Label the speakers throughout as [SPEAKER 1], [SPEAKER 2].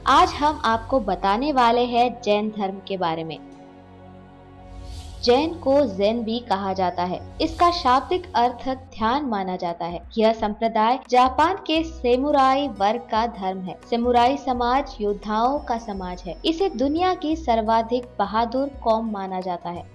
[SPEAKER 1] आज हम आपको बताने वाले हैं जैन धर्म के बारे में। जैन को ज़ेन भी कहा जाता है। इसका शाब्दिक अर्थ ध्यान माना जाता है। यह संप्रदाय जापान के सैमुराई वर्ग का धर्म है। सैमुराई समाज योद्धाओं का समाज है। इसे दुनिया की सर्वाधिक बहादुर कौम माना जाता है।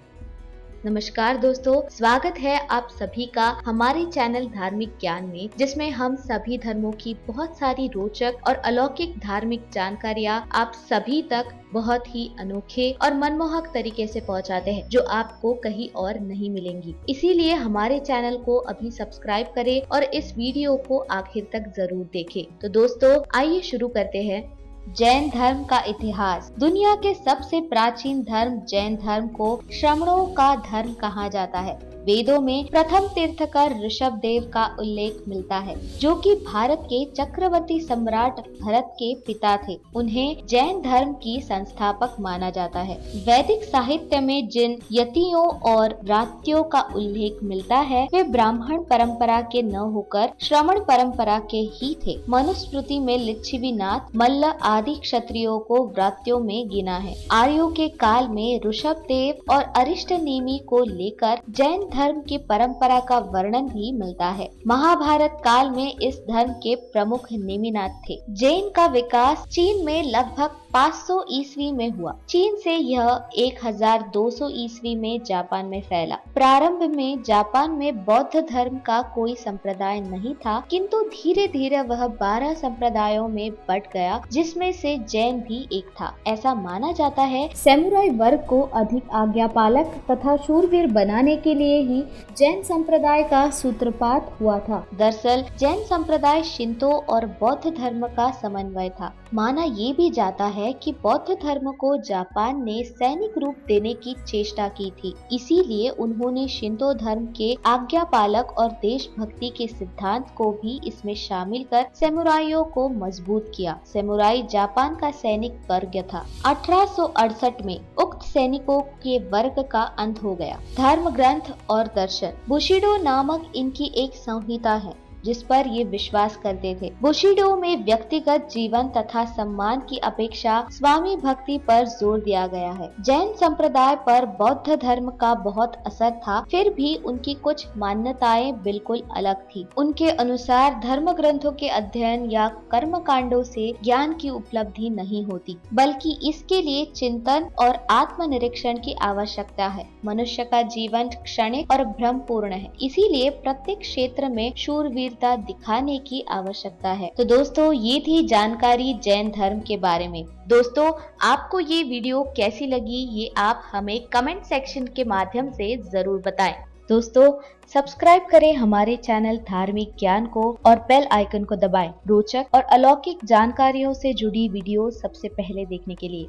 [SPEAKER 1] नमस्कार दोस्तों, स्वागत है आप सभी का हमारे चैनल धार्मिक ज्ञान में, जिसमें हम सभी धर्मों की बहुत सारी रोचक और अलौकिक धार्मिक जानकारियाँ आप सभी तक बहुत ही अनोखे और मनमोहक तरीके से पहुंचाते हैं, जो आपको कहीं और नहीं मिलेंगी। इसीलिए हमारे चैनल को अभी सब्सक्राइब करें और इस वीडियो को आखिर तक जरूर देखें। तो दोस्तों, आइए शुरू करते हैं। जैन धर्म का इतिहास। दुनिया के सबसे प्राचीन धर्म जैन धर्म को श्रमणों का धर्म कहा जाता है। वेदों में प्रथम तीर्थकर ऋषभदेव का उल्लेख मिलता है, जो कि भारत के चक्रवर्ती सम्राट भरत के पिता थे। उन्हें जैन धर्म की संस्थापक माना जाता है। वैदिक साहित्य में जिन यतियों और व्रात्यों का उल्लेख मिलता है, वे ब्राह्मण परंपरा के न होकर श्रमण परंपरा के ही थे। मनुस्मृति में लिच्छिवीनाथ, मल्ल आदि क्षत्रियों को व्रात्यों में गिना है। आर्यों के काल में ऋषभदेव और अरिष्टनेमि को लेकर जैन धर्म की परंपरा का वर्णन भी मिलता है। महाभारत काल में इस धर्म के प्रमुख नेमिनाथ थे। जैन का विकास चीन में लगभग 500 ईस्वी में हुआ। चीन से यह 1200 ईस्वी में जापान में फैला। प्रारंभ में जापान में बौद्ध धर्म का कोई संप्रदाय नहीं था, किंतु धीरे धीरे वह 12 संप्रदायों में बट गया, जिसमें से जैन भी एक था। ऐसा माना जाता है सैमुराई वर्ग को अधिक आज्ञापालक तथा शूरवीर बनाने के लिए ही जैन संप्रदाय का सूत्रपात हुआ था। दरअसल जैन संप्रदाय शिंतो और बौद्ध धर्म का समन्वय था। माना ये भी जाता है कि बौद्ध धर्म को जापान ने सैनिक रूप देने की चेष्टा की थी, इसीलिए उन्होंने शिंतो धर्म के आज्ञापालक और देशभक्ति के सिद्धांत को भी इसमें शामिल कर सैमुराइयों को मजबूत किया। सैमुराई जापान का सैनिक वर्ग था। 1868 में उक्त सैनिकों के वर्ग का अंत हो गया। धर्म ग्रंथ और दर्शन। बुशिडो नामक इनकी एक संहिता है, जिस पर ये विश्वास करते थे। बुशिडो में व्यक्तिगत जीवन तथा सम्मान की अपेक्षा स्वामी भक्ति पर जोर दिया गया है। जैन संप्रदाय पर बौद्ध धर्म का बहुत असर था, फिर भी उनकी कुछ मान्यताएं बिल्कुल अलग थी। उनके अनुसार धर्म ग्रंथों के अध्ययन या कर्म कांडों से ज्ञान की उपलब्धि नहीं होती, बल्कि इसके लिए चिंतन और आत्मनिरीक्षण की आवश्यकता है। मनुष्य का जीवन क्षणिक और भ्रमपूर्ण है, इसीलिए प्रत्येक क्षेत्र में शूरवीर दिखाने की आवश्यकता है। तो दोस्तों, ये थी जानकारी जैन धर्म के बारे में। दोस्तों, आपको ये वीडियो कैसी लगी, ये आप हमें कमेंट सेक्शन के माध्यम से जरूर बताएं। दोस्तों, सब्सक्राइब करें हमारे चैनल धार्मिक ज्ञान को और बेल आइकन को दबाएं रोचक और अलौकिक जानकारियों से जुड़ी वीडियो सबसे पहले देखने के लिए।